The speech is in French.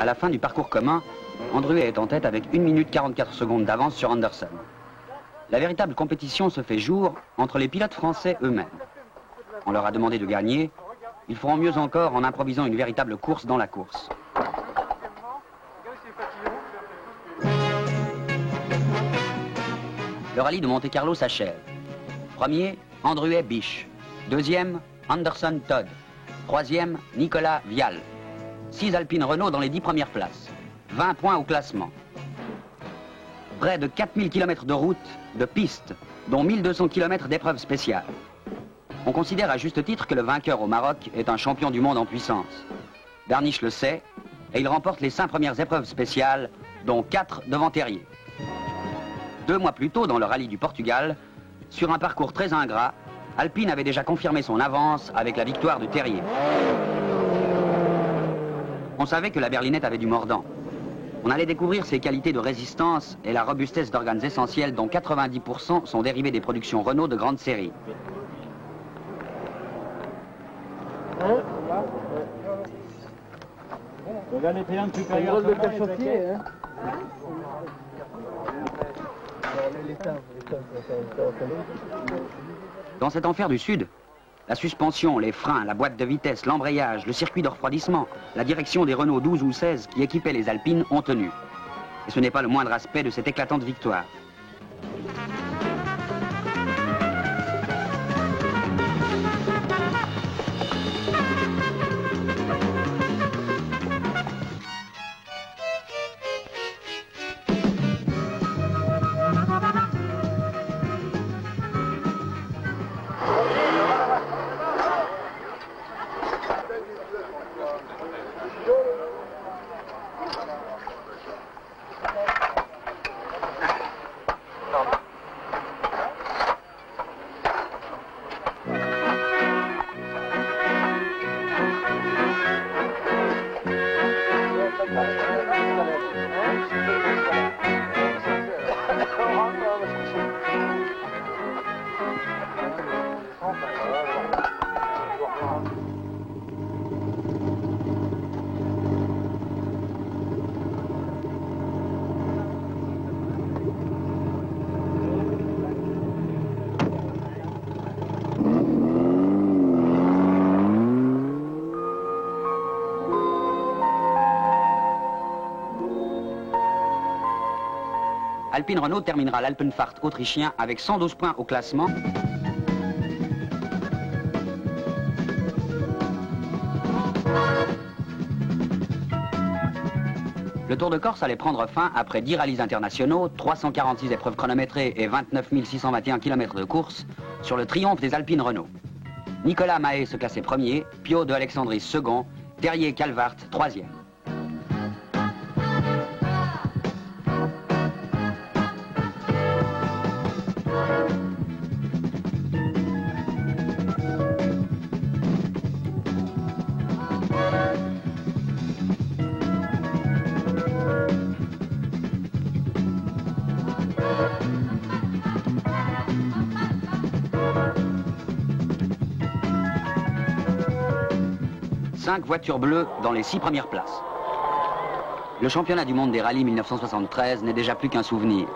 la fin du parcours commun, Andruet est en tête avec 1 minute 44 secondes d'avance sur Anderson. La véritable compétition se fait jour entre les pilotes français eux-mêmes. On leur a demandé de gagner, ils feront mieux encore en improvisant une véritable course dans la course. Le rallye de Monte-Carlo s'achève. Premier, Andruet Biche. Deuxième, Anderson Todd. Troisième, Nicolas Vial. 6 Alpine Renault dans les 10 premières places. 20 points au classement. Près de 4000 km de route, de pistes, dont 1200 km d'épreuves spéciales. On considère à juste titre que le vainqueur au Maroc est un champion du monde en puissance. Berniche le sait, et il remporte les 5 premières épreuves spéciales, dont 4 devant Terrier. 2 mois plus tôt, dans le rallye du Portugal, sur un parcours très ingrat, Alpine avait déjà confirmé son avance avec la victoire de Terrier. On savait que la berlinette avait du mordant. On allait découvrir ses qualités de résistance et la robustesse d'organes essentiels dont 90% sont dérivés des productions Renault de grande série. Dans cet enfer du Sud, la suspension, les freins, la boîte de vitesse, l'embrayage, le circuit de refroidissement, la direction des Renault 12 ou 16 qui équipaient les Alpines ont tenu. Et ce n'est pas le moindre aspect de cette éclatante victoire. Alpine Renault terminera l'Alpenfahrt autrichien avec 112 points au classement. Le Tour de Corse allait prendre fin après 10 rallyes internationaux, 346 épreuves chronométrées et 29 621 km de course sur le triomphe des Alpines Renault. Nicolas Mahé se classait premier, Pio de Alexandris second, Terrier Calvart troisième. Cinq voitures bleues dans les 6 premières places. Le championnat du monde des rallyes 1973 n'est déjà plus qu'un souvenir.